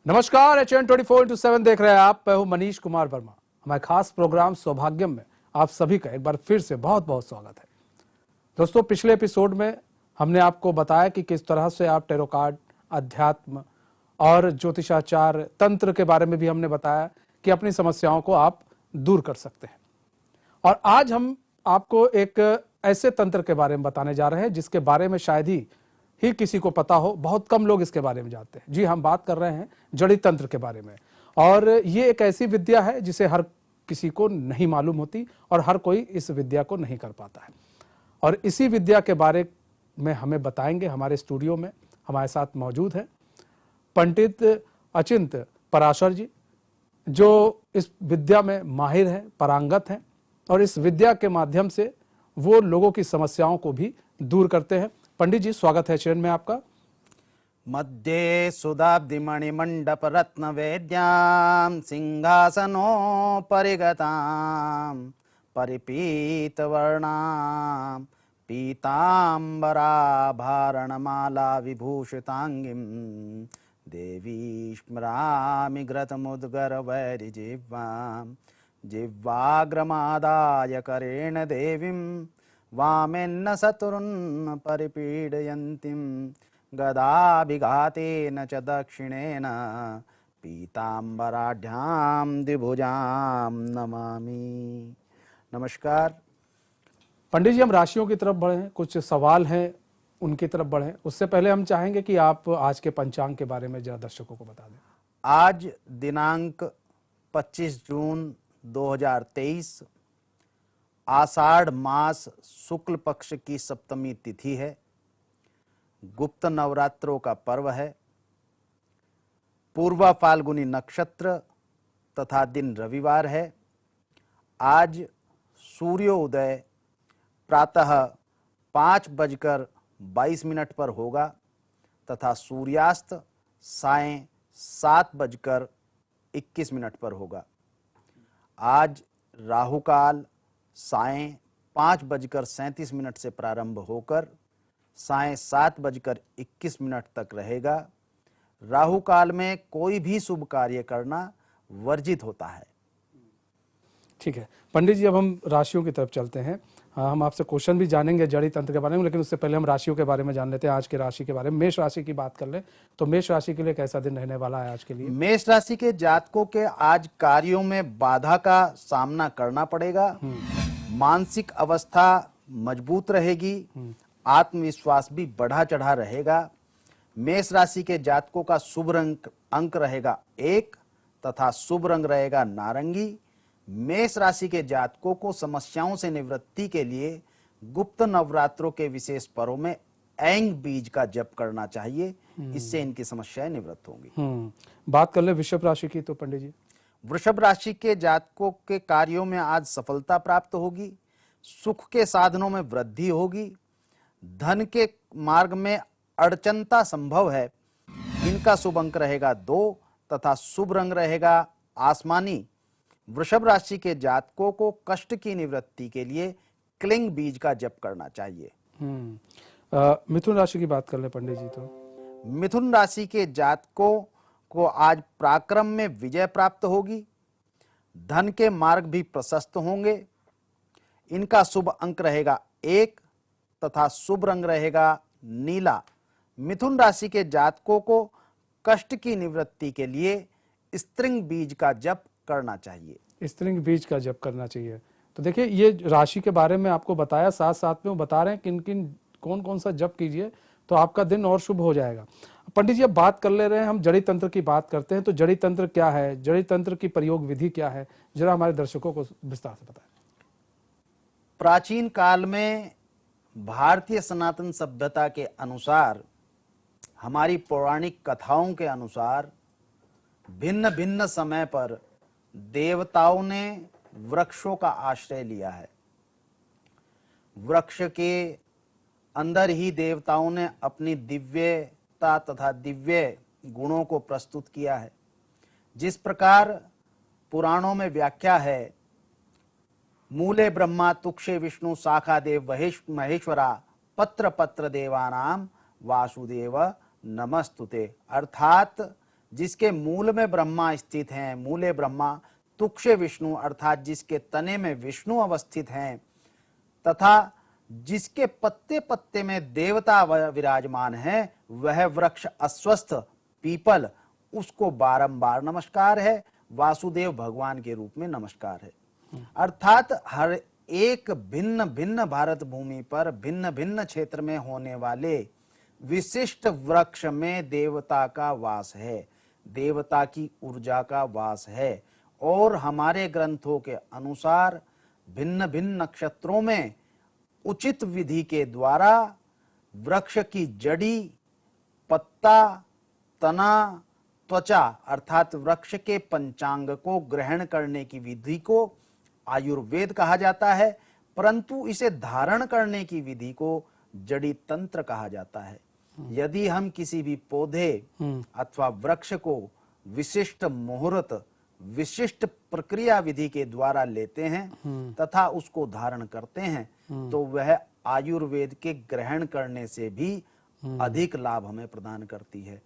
नमस्कार, HN 24/7 देख रहे हैं आप। मैं हूं मनीष कुमार वर्मा। हमारे खास प्रोग्राम सौभाग्यम में आप सभी का एक बार फिर से बहुत बहुत स्वागत है। दोस्तों, पिछले एपिसोड में हमने आपको बताया कि किस तरह से आप टैरो कार्ड, अध्यात्म और ज्योतिषाचार तंत्र के बारे में भी हमने बताया कि अपनी समस्याओं को आप दूर कर सकते हैं। और आज हम आपको एक ऐसे तंत्र के बारे में बताने जा रहे हैं जिसके बारे में शायद ही किसी को पता हो। बहुत कम लोग इसके बारे में जानते हैं। जी, हम बात कर रहे हैं जड़ी तंत्र के बारे में। और ये एक ऐसी विद्या है जिसे हर किसी को नहीं मालूम होती और हर कोई इस विद्या को नहीं कर पाता है। और इसी विद्या के बारे में हमें बताएंगे, हमारे स्टूडियो में हमारे साथ मौजूद हैं पंडित अचिंत पराशर जी, जो इस विद्या में माहिर हैं, पारंगत हैं और इस विद्या के माध्यम से वो लोगों की समस्याओं को भी दूर करते हैं। पंडित जी, स्वागत है चरण में आपका। मध्ये सुधाब्धि मणिमंडप रत्न वेद्यां सिंहासनों परिगतां परिपीत वर्णां पीतांबराभरणमाला विभूषितांगीं देवी स्मरामि घृतमुद्गर वैरिजिह्वां जिह्वाग्रमादाय करेण देवीं वामेन्न शत्रुन् परिपीडयन्तीं गदाभिघातेन च दक्षिणेन पीतांबराढ्यां द्विभुजां नमामि। नमस्कार पंडित जी, हम राशियों की तरफ बढ़े हैं, कुछ सवाल हैं उनकी तरफ बढ़े। उससे पहले हम चाहेंगे कि आप आज के पंचांग के बारे में जरा दर्शकों को बता दें। आज दिनांक 25 जून 2023 आषाढ़ मास शुक्ल पक्ष की सप्तमी तिथि है। गुप्त नवरात्रों का पर्व है। पूर्वा फाल्गुनी नक्षत्र तथा दिन रविवार है। आज सूर्योदय प्रातः 5:22 पर होगा तथा सूर्यास्त सायं 7:21 पर होगा। आज राहु काल सायं 5:37 से प्रारंभ होकर सायं 7:21 तक रहेगा। राहु काल में कोई भी शुभ कार्य करना वर्जित होता है। ठीक है पंडित जी, अब हम राशियों की तरफ चलते हैं। हम आपसे क्वेश्चन भी जानेंगे जड़ी तंत्र के बारे में, लेकिन उससे पहले हम राशियों के बारे में जान लेते हैं। आज की राशि के बारे में मेष राशि की बात कर लें तो मेष राशि के लिए कैसा दिन रहने वाला है आज के लिए? मेष राशि के जातकों के आज कार्यों में बाधा का सामना करना पड़ेगा। मानसिक अवस्था मजबूत रहेगी। आत्मविश्वास भी बढ़ा चढ़ा रहेगा। मेष राशि के जातकों का शुभ रंग अंक रहेगा 1 तथा शुभ रंग रहेगा नारंगी। मेष राशि के जातकों को समस्याओं से निवृत्ति के लिए गुप्त नवरात्रों के विशेष पर्व में ऐंग बीज का जप करना चाहिए। इससे इनकी समस्याएं निवृत्त होंगी। बात कर ले वृषभ राशि की तो पंडित जी। वृषभ राशि के जातकों के कार्यों में आज सफलता प्राप्त होगी। सुख के साधनों में वृद्धि होगी। धन के मार्ग में अड़चनता संभव है। इनका शुभ अंक रहेगा 2 तथा शुभ रंग रहेगा आसमानी। वृषभ राशि के जातकों को कष्ट की निवृत्ति के लिए क्लिंग बीज का जप करना चाहिए। मिथुन राशि की बात कर ले पंडित जी तो। मिथुन राशि के जातकों को आज पराक्रम में विजय प्राप्त होगी। धन के मार्ग भी प्रशस्त होंगे। इनका शुभ अंक रहेगा 1 तथा शुभ रंग रहेगा नीला। मिथुन राशि के जातकों को कष्ट की निवृत्ति के लिए स्त्रिंग बीज का जप करना चाहिए। स्त्रिंग बीज का जप करना चाहिए। तो देखिए, ये राशि के बारे में आपको बताया, साथ साथ में वो बता रहे हैं किन किन कौन कौन सा जप कीजिए तो आपका दिन और शुभ हो जाएगा। पंडित जी, अब बात कर ले रहे हैं, हम जड़ी तंत्र की बात करते हैं। तो जड़ी तंत्र क्या है, जड़ी तंत्र की प्रयोग विधि क्या है, जरा हमारे दर्शकों को विस्तार से बताएं। प्राचीन काल में भारतीय सनातन सभ्यता के अनुसार, हमारी पौराणिक कथाओं के अनुसार, भिन्न भिन्न समय पर देवताओं ने वृक्षों का आश्रय लिया है। वृक्ष के अंदर ही देवताओं ने अपनी दिव्यता तथा दिव्य गुणों को प्रस्तुत किया है। जिस प्रकार पुराणों में व्याख्या है, मूले ब्रह्मा तुक्षे विष्णु शाखा देव महेश्वरा पत्र पत्र देवानाम वासुदेव नमस्तुते, अर्थात जिसके मूल में ब्रह्मा स्थित हैं, मूले ब्रह्मा, तुक्षे विष्णु अर्थात जिसके तने में विष्णु अवस्थित हैं, तथा जिसके पत्ते पत्ते में देवता विराजमान हैं, वह वृक्ष अस्वस्थ पीपल, उसको बारंबार नमस्कार है, वासुदेव भगवान के रूप में नमस्कार है। अर्थात हर एक भिन्न भिन्न भारत भूमि पर भिन्न भिन्न क्षेत्र में होने वाले विशिष्ट वृक्ष में देवता का वास है, देवता की ऊर्जा का वास है। और हमारे ग्रंथों के अनुसार भिन्न भिन्न नक्षत्रों में उचित विधि के द्वारा वृक्ष की जड़ी, पत्ता, तना, त्वचा अर्थात वृक्ष के पंचांग को ग्रहण करने की विधि को आयुर्वेद कहा जाता है, परंतु इसे धारण करने की विधि को जड़ी तंत्र कहा जाता है। यदि हम किसी भी पौधे अथवा वृक्ष को विशिष्ट मुहूर्त, विशिष्ट प्रक्रिया विधि के द्वारा लेते हैं तथा उसको धारण करते हैं, तो वह आयुर्वेद के ग्रहण करने से भी अधिक लाभ हमें प्रदान करती है।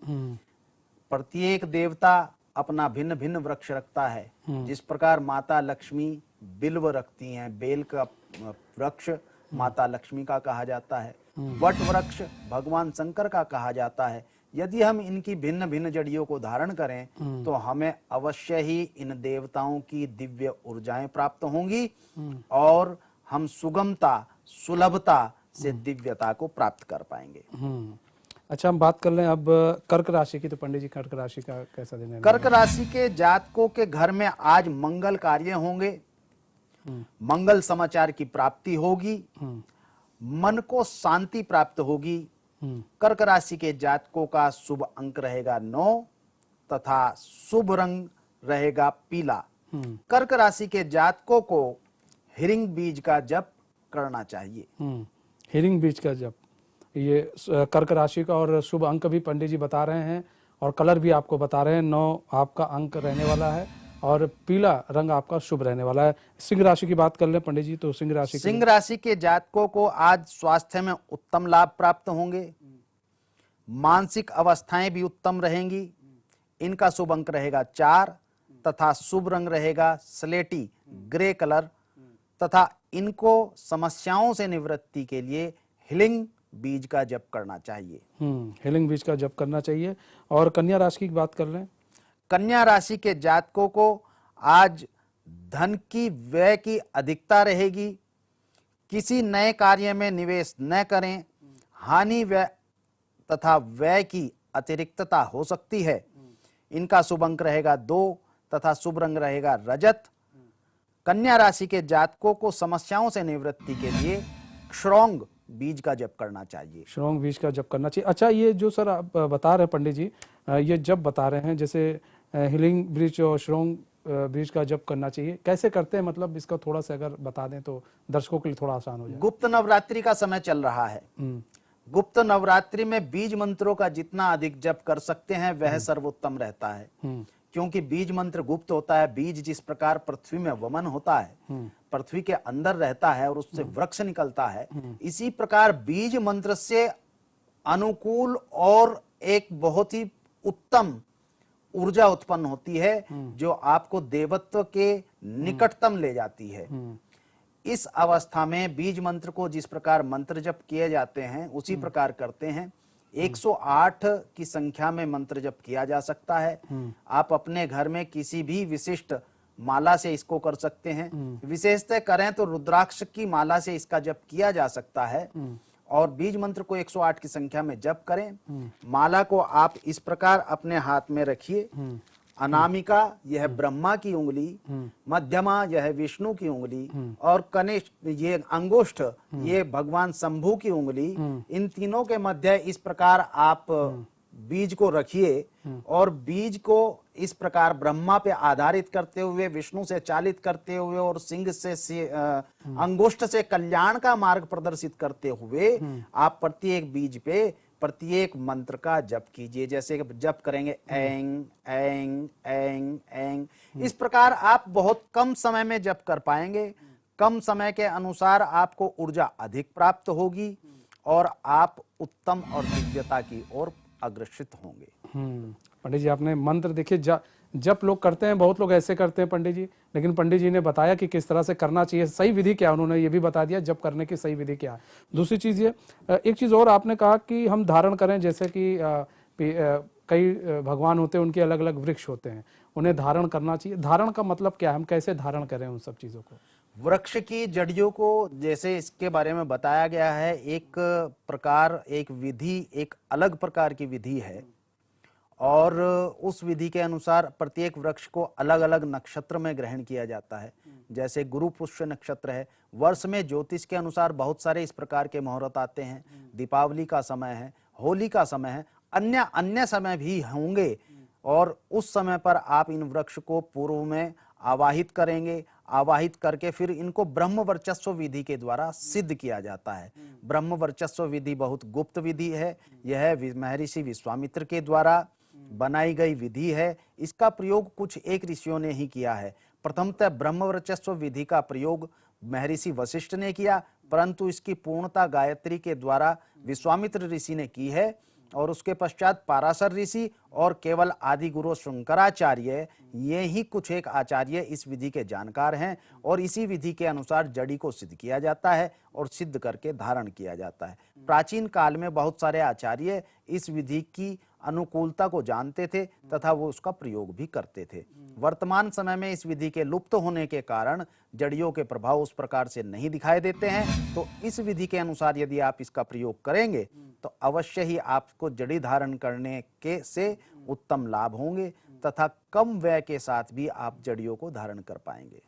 प्रत्येक देवता अपना भिन्न भिन्न वृक्ष रखता है। जिस प्रकार माता लक्ष्मी बिल्व रखती हैं, बेल का वृक्ष माता लक्ष्मी का कहा जाता है, वट वृक्ष भगवान शंकर का कहा जाता है। यदि हम इनकी भिन्न भिन्न जड़ियों को धारण करें तो हमें अवश्य ही इन देवताओं की दिव्य ऊर्जाएं प्राप्त होंगी और हम सुगमता, सुलभता से दिव्यता को प्राप्त कर पाएंगे। अच्छा, हम बात कर लें अब कर्क राशि की। तो पंडित जी, कर्क राशि का कैसा दिन है? कर्क राशि के जातकों के घर में आज मंगल कार्य होंगे, मंगल समाचार की प्राप्ति होगी, मन को शांति प्राप्त होगी। कर्क राशि के जातकों का शुभ अंक रहेगा 9 तथा शुभ रंग रहेगा पीला। कर्क राशि के जातकों को हिरिंग बीज का जप करना चाहिए। हिरिंग बीज का जप, ये कर्क राशि का, और शुभ अंक भी पंडित जी बता रहे हैं और कलर भी आपको बता रहे हैं। 9 आपका अंक रहने वाला है और पीला रंग आपका शुभ रहने वाला है। सिंह राशि की बात कर लें पंडित जी, तो सिंह राशि के जातकों को आज स्वास्थ्य में उत्तम लाभ प्राप्त होंगे, मानसिक अवस्थाएं भी उत्तम रहेंगी। इनका शुभ अंक रहेगा 4 तथा शुभ रंग रहेगा स्लेटी ग्रे कलर, तथा इनको समस्याओं से निवृत्ति के लिए हिलिंग बीज का जप करना चाहिए। हिलिंग बीज का जप करना चाहिए। और कन्या राशि की बात कर लें। कन्या राशि के जातकों को आज धन की व्यय की अधिकता रहेगी। किसी नए कार्य में निवेश न करें, हानि व्यय तथा व्यय की अतिरिक्तता हो सकती है। इनका शुभ अंक रहेगा 2 तथा शुभ रंग रहेगा रजत। कन्या राशि के जातकों को समस्याओं से निवृत्ति के लिए श्रौंग बीज का जप करना चाहिए। श्रौंग बीज का जप करना चाहिए। अच्छा, ये जो सर आप बता रहे हैं पंडित जी, ये जब बता रहे हैं जैसे हिलिंग बीज और श्रौंग बीज का जप करना चाहिए, कैसे करते हैं? मतलब इसका थोड़ा सा अगर बता दें तो दर्शकों के लिए थोड़ा आसान हो जाए। गुप्त नवरात्रि का समय चल रहा है। गुप्त नवरात्रि में बीज मंत्रों का जितना अधिक जप कर सकते हैं वह सर्वोत्तम रहता है, क्योंकि बीज मंत्र गुप्त होता है। बीज जिस प्रकार पृथ्वी में वमन होता है, पृथ्वी के अंदर रहता है और उससे वृक्ष निकलता है, इसी प्रकार बीज मंत्र से अनुकूल और एक बहुत ही उत्तम ऊर्जा उत्पन्न होती है जो आपको देवत्व के निकटतम ले जाती है। इस अवस्था में बीज मंत्र को जिस प्रकार मंत्र जप किए जाते हैं उसी प्रकार करते हैं। 108 की संख्या में मंत्र जप किया जा सकता है। आप अपने घर में किसी भी विशिष्ट माला से इसको कर सकते हैं। विशेषतः करें तो रुद्राक्ष की माला से इसका जप किया जा सकता है और बीज मंत्र को 108 की संख्या में जप करें। माला को आप इस प्रकार अपने हाथ में रखिए। अनामिका यह ब्रह्मा की उंगली, मध्यमा यह विष्णु की उंगली और कनिष्ठ ये अंगुष्ठ ये भगवान शंभु की उंगली। इन तीनों के मध्य इस प्रकार आप बीज को रखिए और बीज को इस प्रकार ब्रह्मा पे आधारित करते हुए, विष्णु से चालित करते हुए और सिंह से अंगुष्ठ से कल्याण का मार्ग प्रदर्शित करते हुए आप प्रत्येक बीज पे प्रत्येक मंत्र का जप कीजिए। जैसे जप करेंगे ऐंग ऐंग ऐंग ऐंग। इस प्रकार आप बहुत कम समय में जप कर पाएंगे। कम समय के अनुसार आपको ऊर्जा अधिक प्राप्त होगी और आप उत्तम और दिव्यता की ओर अग्रसित होंगे। पंडित जी आपने मंत्र देखिए जप लोग करते हैं, बहुत लोग ऐसे करते हैं पंडित जी, लेकिन पंडित जी ने बताया कि किस तरह से करना चाहिए, सही विधि क्या है, उन्होंने ये भी बता दिया जप करने की सही विधि क्या है। दूसरी चीज़ ये, एक चीज़ और आपने कहा कि हम धारण करें, जैसे कि कई भगवान होते हैं, उनके अलग अलग वृक्ष होते हैं, उन्हें धारण करना चाहिए। धारण का मतलब क्या है, हम कैसे धारण करें उन सब चीज़ों को? वृक्ष की जड़ियों को जैसे इसके बारे में बताया गया है, एक प्रकार, एक विधि, एक अलग प्रकार की विधि है, और उस विधि के अनुसार प्रत्येक वृक्ष को अलग अलग नक्षत्र में ग्रहण किया जाता है। जैसे गुरु पुष्य नक्षत्र है, वर्ष में ज्योतिष के अनुसार बहुत सारे इस प्रकार के मुहूर्त आते हैं। दीपावली का समय है, होली का समय है, अन्य अन्य समय भी होंगे, और उस समय पर आप इन वृक्ष को पूर्व में आवाहित करेंगे। आवाहित करके फिर इनको ब्रह्म वर्चस्व विधि के द्वारा सिद्ध किया जाता है। ब्रह्म वर्चस्व विधि बहुत गुप्त विधि है। यह महर्षि विश्वामित्र के द्वारा बनाई गई विधि है। इसका प्रयोग कुछ एक ऋषियों ने ही किया है। प्रथमतः ब्रह्म वर्चस्व विधि का प्रयोग महर्षि वशिष्ठ ने किया, परंतु इसकी पूर्णता गायत्री के द्वारा विश्वामित्र ऋषि ने की है, और उसके पश्चात पाराशर ऋषि और केवल आदि गुरु शंकराचार्य, ये ही कुछ एक आचार्य इस विधि के जानकार हैं, और इसी विधि के अनुसार जड़ी को सिद्ध किया जाता है और सिद्ध करके धारण किया जाता है। प्राचीन काल में बहुत सारे आचार्य इस विधि की अनुकूलता को जानते थे तथा वो उसका प्रयोग भी करते थे। वर्तमान समय में इस विधि के लुप्त होने के कारण जड़ियों के प्रभाव उस प्रकार से नहीं दिखाई देते हैं, तो इस विधि के अनुसार यदि आप इसका प्रयोग करेंगे तो अवश्य ही आपको जड़ी धारण करने के से उत्तम लाभ होंगे, तथा कम व्यय के साथ भी आप जड़ियों को धारण कर पाएंगे।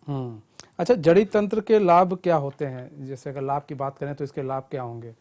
अच्छा, जड़ी तंत्र के लाभ क्या होते हैं? जैसे अगर लाभ की बात करें तो इसके लाभ क्या होंगे?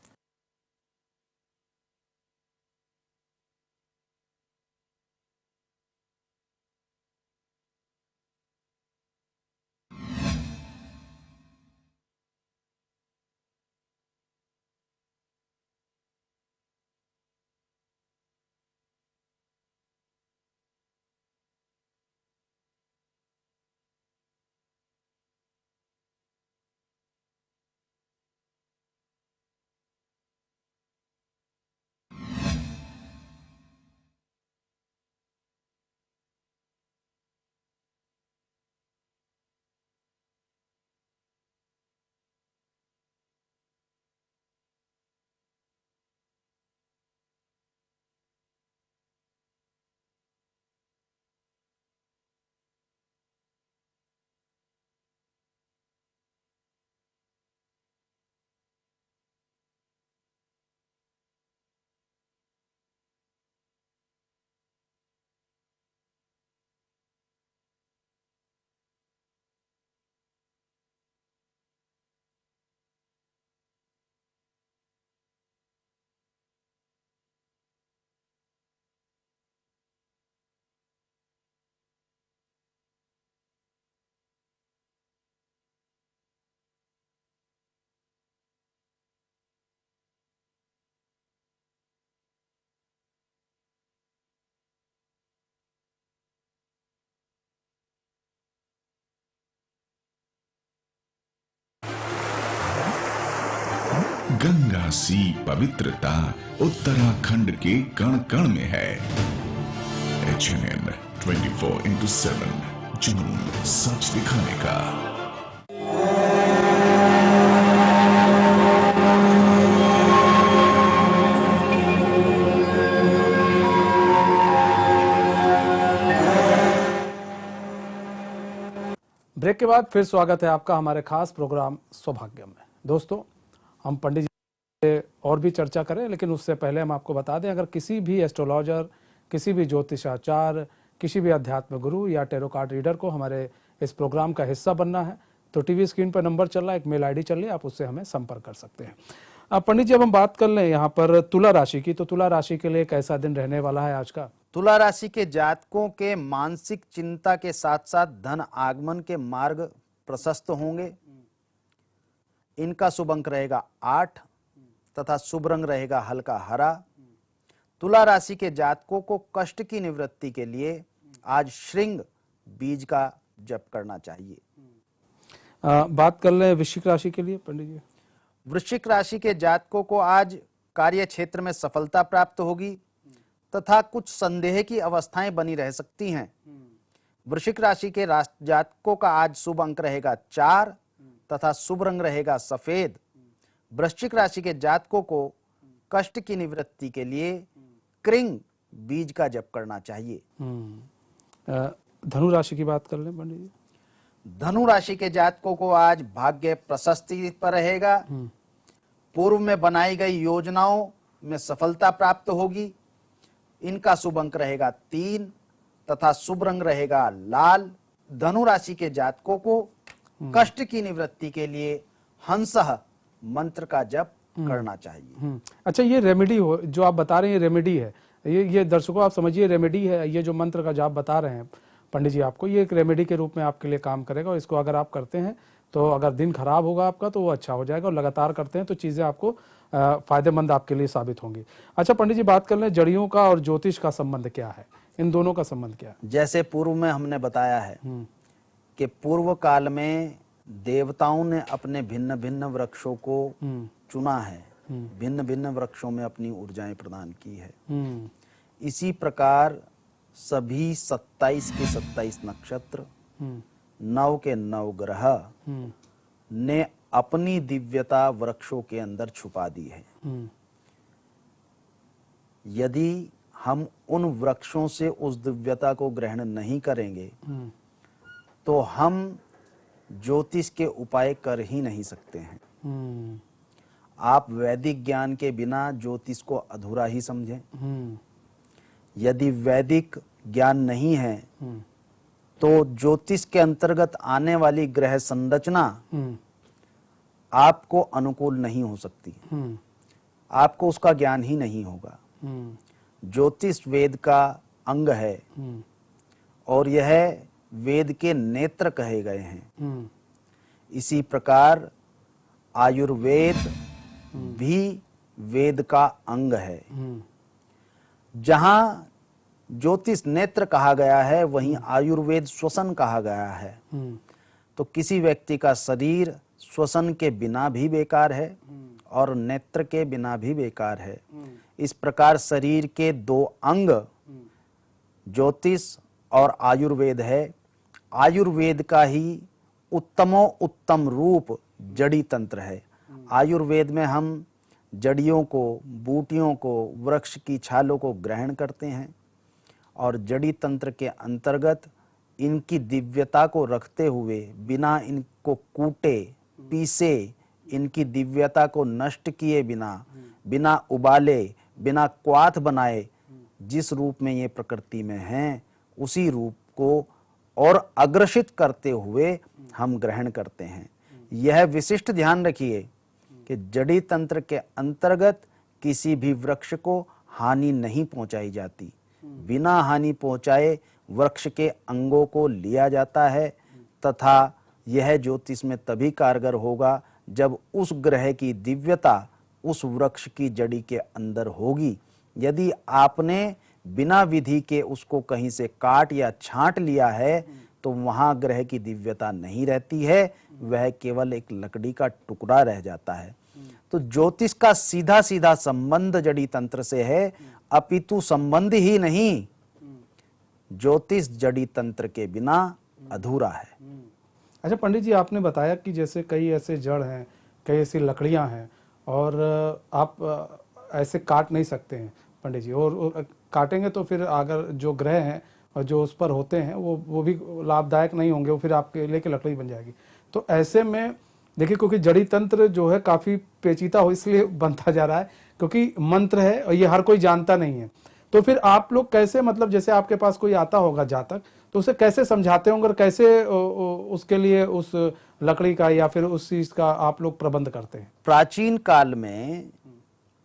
गंगा सी पवित्रता उत्तराखंड के कण कण में है। HNN 24/7 जुनून सच दिखाने का। ब्रेक के बाद फिर स्वागत है आपका हमारे खास प्रोग्राम सौभाग्यम में। दोस्तों, हम पंडित जी से और भी चर्चा करें, लेकिन उससे पहले हम आपको बता दें, अगर किसी भी एस्ट्रोलॉजर, किसी भी ज्योतिषाचार्य, किसी भी अध्यात्म गुरु या टेरो कार्ड रीडर को हमारे इस प्रोग्राम का हिस्सा बनना है तो टीवी स्क्रीन पर नंबर चल रहा है, एक मेल आईडी चल रही है, आप उससे हमें संपर्क कर सकते हैं। अब पंडित जी, अब हम बात कर लें यहाँ पर तुला राशि की, तो तुला राशि के लिए कैसा दिन रहने वाला है आज का? तुला राशि के जातकों के मानसिक चिंता के साथ साथ धन आगमन के मार्ग प्रशस्त होंगे। इनका शुभ अंक रहेगा 8 तथा शुभ रंग रहेगा हल्का हरा। तुला राशि के जातकों को कष्ट की निवृत्ति के लिए आज श्रृंग बीज का जप करना चाहिए। बात कर लें वृश्चिक राशि के लिए पंडित जी। वृश्चिक राशि के जातकों को आज कार्य क्षेत्र में सफलता प्राप्त होगी। तथा कुछ संदेह की अवस्थाएं बनी रह सकती हैं। वृश्चिक राशि के जातकों का आज शुभ अंक रहेगा 4 तथा शुभ रंग रहेगा सफेद। वृश्चिक राशि के जातकों को कष्ट की निवृत्ति के लिए क्रिंग बीज का जप करना चाहिए। धनु राशि की बात कर लें पंडित जी। धनु राशि के जातकों को आज भाग्य प्रशस्ति पर रहेगा। पूर्व में बनाई गई योजनाओं में सफलता प्राप्त होगी। इनका शुभ अंक रहेगा 3 तथा शुभ रंग रहेगा लाल। धनु राशि के जातकों को कष्ट की निवृत्ति के लिए हंसः मंत्र का जप करना चाहिए। अच्छा, ये रेमेडी हो जो आप बता रहे हैं, रेमेडी है ये दर्शकों आप समझिए, रेमेडी है। ये जो मंत्र का जाप बता रहे हैं पंडित जी आपको, ये एक रेमेडी के रूप में आपके लिए काम करेगा। और इसको अगर आप करते हैं तो अगर दिन खराब होगा आपका तो वो अच्छा हो जाएगा, और लगातार करते हैं तो चीज़ें आपको फायदेमंद आपके लिए साबित होंगी। अच्छा पंडित जी, बात कर लें जड़ियों का और ज्योतिष का संबंध क्या है, इन दोनों का संबंध क्या है? जैसे पूर्व में हमने बताया है कि पूर्व काल में देवताओं ने अपने भिन्न भिन्न वृक्षों को चुना है, भिन्न भिन्न वृक्षों में अपनी ऊर्जाएं प्रदान की है। इसी प्रकार सभी 27 के 27 नक्षत्र, 9 के 9 ग्रह ने अपनी दिव्यता वृक्षों के अंदर छुपा दी है। यदि हम उन वृक्षों से उस दिव्यता को ग्रहण नहीं करेंगे तो हम ज्योतिष के उपाय कर ही नहीं सकते हैं। आप वैदिक ज्ञान के बिना ज्योतिष को अधूरा ही समझें। यदि वैदिक ज्ञान नहीं है तो ज्योतिष के अंतर्गत आने वाली ग्रह संरचना आपको अनुकूल नहीं हो सकती, आपको उसका ज्ञान ही नहीं होगा। ज्योतिष वेद का अंग है और यह वेद के नेत्र कहे गए हैं। इसी प्रकार आयुर्वेद भी वेद का अंग है। जहां ज्योतिष नेत्र कहा गया है वहीं आयुर्वेद श्वसन कहा गया है। तो किसी व्यक्ति का शरीर श्वसन के बिना भी बेकार है और नेत्र के बिना भी बेकार है। इस प्रकार शरीर के 2 अंग ज्योतिष और आयुर्वेद है। आयुर्वेद का ही उत्तमोत्तम रूप जड़ी तंत्र है। आयुर्वेद में हम जड़ियों को, बूटियों को, वृक्ष की छालों को ग्रहण करते हैं और जड़ी तंत्र के अंतर्गत इनकी दिव्यता को रखते हुए, बिना इनको कूटे पीसे, इनकी दिव्यता को नष्ट किए बिना, बिना उबाले, बिना क्वाथ बनाए, जिस रूप में ये प्रकृति में हैं उसी रूप को और अग्रसित करते हुए हम ग्रहण करते हैं। यह विशिष्ट ध्यान रखिए कि जड़ी तंत्र के अंतर्गत किसी भी वृक्ष को हानि नहीं पहुंचाई जाती। बिना हानि पहुंचाए वृक्ष के अंगों को लिया जाता है तथा यह ज्योतिष में तभी कारगर होगा जब उस ग्रह की दिव्यता उस वृक्ष की जड़ी के अंदर होगी। यदि आपने बिना विधि के उसको कहीं से काट या छांट लिया है तो वहां ग्रह की दिव्यता नहीं रहती है, वह केवल एक लकड़ी का टुकड़ा रह जाता है। तो ज्योतिष का सीधा सीधा संबंध जड़ी तंत्र से है, अपितु संबंध ही नहीं, ज्योतिष जड़ी तंत्र के बिना अधूरा है। अच्छा पंडित जी, आपने बताया कि जैसे कई ऐसे जड़ हैं, कई ऐसी लकड़ियां हैं और आप ऐसे काट नहीं सकते हैं पंडित जी, और काटेंगे तो फिर अगर जो ग्रह हैं और जो उस पर होते हैं वो भी लाभदायक नहीं होंगे, वो फिर आपके लेके लकड़ी बन जाएगी। तो ऐसे में देखिए, क्योंकि जड़ी तंत्र जो है काफ़ी पेचीदा हो इसलिए बनता जा रहा है क्योंकि मंत्र है और ये हर कोई जानता नहीं है। तो फिर आप लोग कैसे, मतलब जैसे आपके पास कोई आता होगा जातक तो उसे कैसे समझाते होंगे और कैसे उसके लिए उस लकड़ी का या फिर उस चीज का आप लोग प्रबंध करते हैं? प्राचीन काल में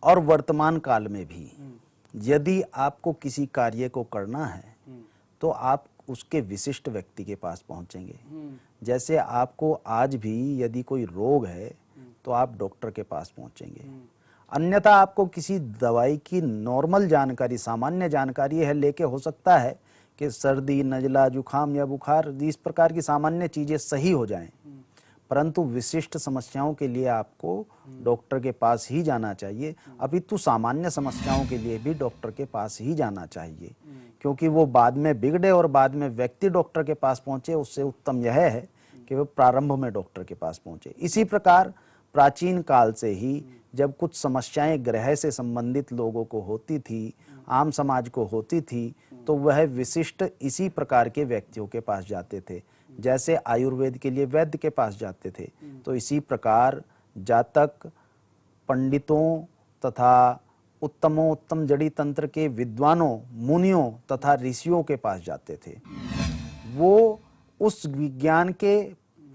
और वर्तमान काल में भी यदि आपको किसी कार्य को करना है तो आप उसके विशिष्ट व्यक्ति के पास पहुंचेंगे। जैसे आपको आज भी यदि कोई रोग है तो आप डॉक्टर के पास पहुंचेंगे। अन्यथा आपको किसी दवाई की नॉर्मल जानकारी, सामान्य जानकारी है लेके हो सकता है कि सर्दी, नजला, जुखाम या बुखार इस प्रकार की सामान्य चीजें सही हो जाएं, परंतु विशिष्ट समस्याओं के लिए आपको डॉक्टर के पास ही जाना चाहिए। अपितु सामान्य समस्याओं के लिए भी डॉक्टर के पास ही जाना चाहिए, क्योंकि वो बाद में बिगड़े और बाद में व्यक्ति डॉक्टर के पास पहुंचे, उससे उत्तम यह है कि वो प्रारंभ में डॉक्टर के पास पहुंचे। इसी प्रकार प्राचीन काल से ही जब कुछ समस्याएं ग्रह से संबंधित लोगों को होती थी, आम समाज को होती थी, तो वह विशिष्ट इसी प्रकार के व्यक्तियों के पास जाते थे। जैसे आयुर्वेद के लिए वैद्य के पास जाते थे, तो इसी प्रकार जातक पंडितों तथा उत्तमोत्तम जड़ी तंत्र के विद्वानों, मुनियों तथा ऋषियों के पास जाते थे। वो उस विज्ञान के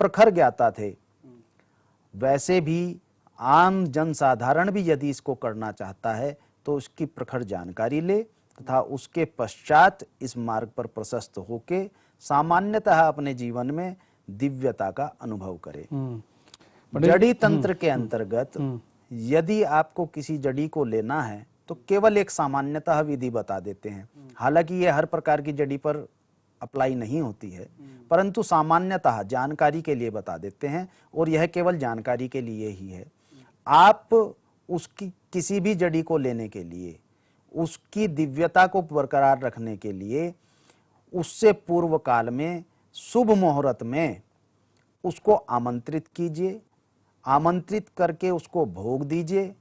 प्रखर ज्ञाता थे। वैसे भी आम जनसाधारण भी यदि इसको करना चाहता है तो उसकी प्रखर जानकारी ले तथा उसके पश्चात इस मार्ग पर प्रशस्त होके सामान्यतः अपने जीवन में दिव्यता का अनुभव करे। जड़ी तंत्र के अंतर्गत यदि आपको किसी जड़ी को लेना है तो केवल एक सामान्यतः विधि बता देते हैं। हालांकि ये हर प्रकार की जड़ी पर अप्लाई नहीं होती है, परंतु सामान्यतः जानकारी के लिए बता देते हैं, और यह केवल जानकारी के लिए ही है। आप उसकी किसी भी जड़ी को लेने के लिए, उसकी दिव्यता को बरकरार रखने के लिए, उससे पूर्व काल में शुभ मुहूर्त में उसको आमंत्रित कीजिए, आमंत्रित करके उसको भोग दीजिए,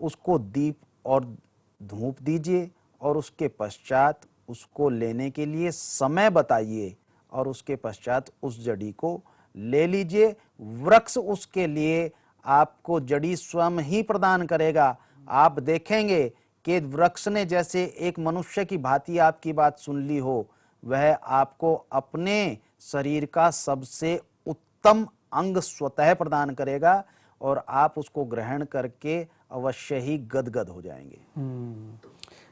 उसको दीप और धूप दीजिए, और उसके पश्चात उसको लेने के लिए समय बताइए, और उसके पश्चात उस जड़ी को ले लीजिए। वृक्ष उसके लिए आपको जड़ी स्वयं ही प्रदान करेगा। आप देखेंगे कि वृक्ष ने जैसे एक मनुष्य की भांति आपकी बात सुन ली हो, वह आपको अपने शरीर का सबसे उत्तम अंग स्वतः प्रदान करेगा, और आप उसको ग्रहण करके अवश्य ही गदगद हो जाएंगे।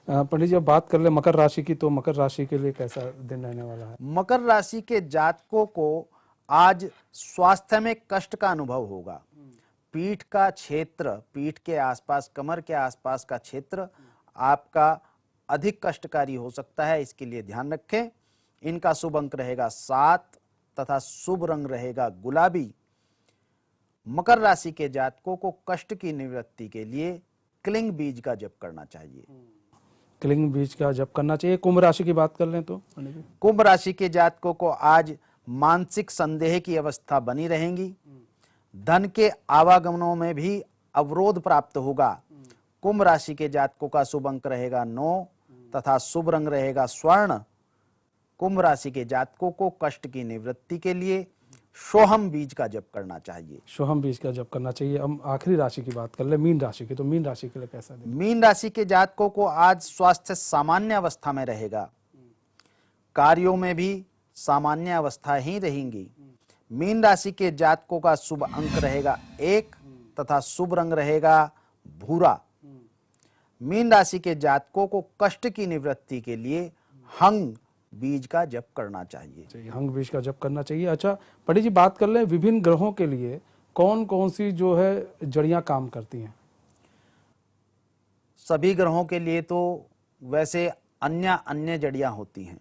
पंडित जी, अब बात कर ले मकर राशि की, तो मकर राशि के लिए कैसा दिन रहने वाला है? मकर राशि के जातकों को आज स्वास्थ्य में कष्ट का अनुभव होगा। पीठ का क्षेत्र, पीठ के आसपास, कमर के आसपास का क्षेत्र आपका अधिक कष्टकारी हो सकता है, इसके लिए ध्यान रखें। इनका शुभ अंक रहेगा 7 तथा शुभ रंग रहेगा गुलाबी। मकर राशि के जातकों को कष्ट की निवृत्ति के लिए क्लिंग बीज का जप करना चाहिए। क्लिंग बीज का जप करना चाहिए। कुंभ राशि की बात कर लें तो? कुंभ राशि के जातकों को आज मानसिक संदेह की अवस्था बनी रहेगी। धन के आवागमनों में भी अवरोध प्राप्त होगा। कुंभ राशि के जातकों का शुभ अंक रहेगा 9 तथा शुभ रंग रहेगा स्वर्ण। कुंभ राशि के जातकों को कष्ट की निवृत्ति के लिए सोहम बीज का जप करना चाहिए। सोहम बीज का जप करना चाहिए। हम आखिरी राशि की बात कर ले, मीन राशि की, तो मीन राशि के लिए कैसा दिन? मीन राशि के जातकों को आज स्वास्थ्य सामान्य अवस्था में रहेगा। कार्यों में भी सामान्य अवस्था ही रहेंगी। मीन राशि के जातकों का शुभ अंक रहेगा 1 तथा शुभ रंग रहेगा भूरा। मीन राशि के जातकों को कष्ट की निवृत्ति के लिए हंग बीज का जप करना चाहिए। हंग बीज का जप करना चाहिए। अच्छा पंडित जी, बात कर लें विभिन्न ग्रहों के लिए कौन कौन सी जो है जड़ियां काम करती हैं? सभी ग्रहों के लिए तो वैसे अन्य अन्य जड़ियां होती हैं।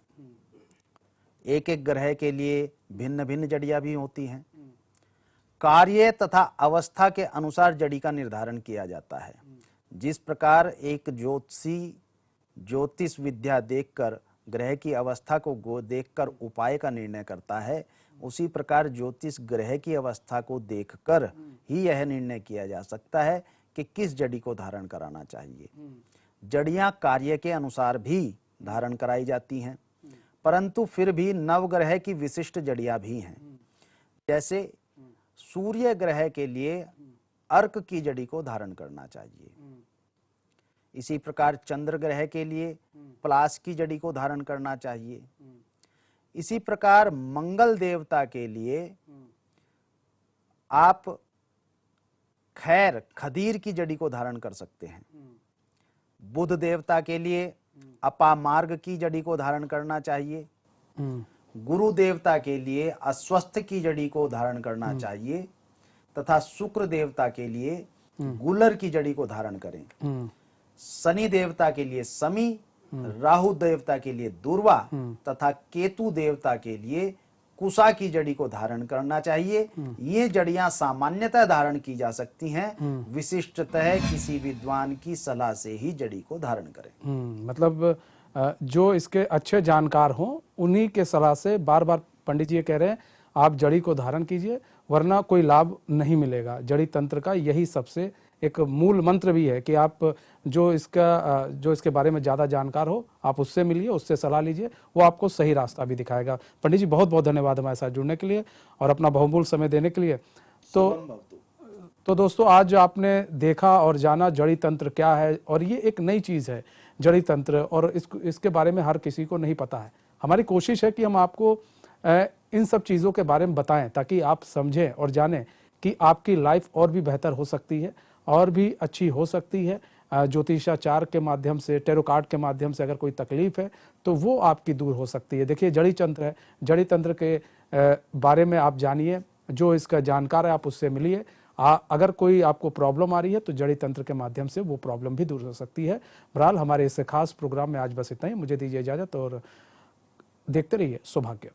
एक एक ग्रह के लिए भिन्न भिन्न जड़ियां भी होती हैं। कार्य तथा अवस्था के अनुसार जड़ी का निर्धारण किया जाता है। जिस प्रकार एक ज्योतिषी ज्योतिष विद्या देखकर ग्रह की अवस्था को देखकर उपाय का निर्णय करता है, उसी प्रकार ज्योतिष ग्रह की अवस्था को देखकर ही यह निर्णय किया जा सकता है कि किस जड़ी को धारण कराना चाहिए। जड़ियां कार्य के अनुसार भी धारण कराई जाती हैं, परंतु फिर भी नवग्रह की विशिष्ट जड़ियां भी हैं। जैसे सूर्य ग्रह के लिए अर्क की जड़ी को धारण करना चाहिए। इसी प्रकार चंद्र ग्रह के लिए पलाश की जड़ी को धारण करना चाहिए। इसी प्रकार मंगल देवता के लिए आप खदीर की जड़ी को धारण कर सकते हैं। बुध देवता के लिए अपामार्ग की जड़ी को धारण करना चाहिए। गुरु देवता के लिए अस्वस्थ की जड़ी को धारण करना चाहिए, तथा शुक्र देवता के लिए गुलर की जड़ी को धारण करें। शनि देवता के लिए समी, राहु देवता के लिए दूर्वा तथा केतु देवता के लिए कुसा की जड़ी को धारण करना चाहिए। ये जड़ियां सामान्यतः धारण की जा सकती हैं, विशिष्टतः किसी विद्वान की सलाह से ही जड़ी को धारण करें। मतलब जो इसके अच्छे जानकार हों उन्हीं के सलाह से, बार बार पंडित जी ये कह रहे हैं आप जड़ी को धारण कीजिए, वरना कोई लाभ नहीं मिलेगा। जड़ी तंत्र का यही सबसे एक मूल मंत्र भी है कि आप जो इसके बारे में ज़्यादा जानकार हो आप उससे मिलिए, उससे सलाह लीजिए, वो आपको सही रास्ता भी दिखाएगा। पंडित जी बहुत बहुत धन्यवाद हमारे साथ जुड़ने के लिए और अपना बहुमूल्य समय देने के लिए। तो दोस्तों आज आपने देखा और जाना जड़ी तंत्र क्या है, और ये एक नई चीज़ है जड़ी तंत्र, और इसके बारे में हर किसी को नहीं पता है। हमारी कोशिश है कि हम आपको इन सब चीज़ों के बारे में बताएं ताकि आप समझें और जानें कि आपकी लाइफ और भी बेहतर हो सकती है और भी अच्छी हो सकती है। ज्योतिषाचार के माध्यम से, टैरो कार्ड के माध्यम से अगर कोई तकलीफ है तो वो आपकी दूर हो सकती है। देखिए जड़ी तंत्र है, जड़ी तंत्र के बारे में आप जानिए, जो इसका जानकार है आप उससे मिलिए। अगर कोई आपको प्रॉब्लम आ रही है तो जड़ी तंत्र के माध्यम से वो प्रॉब्लम भी दूर हो सकती है। बहरहाल हमारे इस खास प्रोग्राम में आज बस इतना ही। मुझे दीजिए इजाज़त और देखते रहिए सौभाग्य।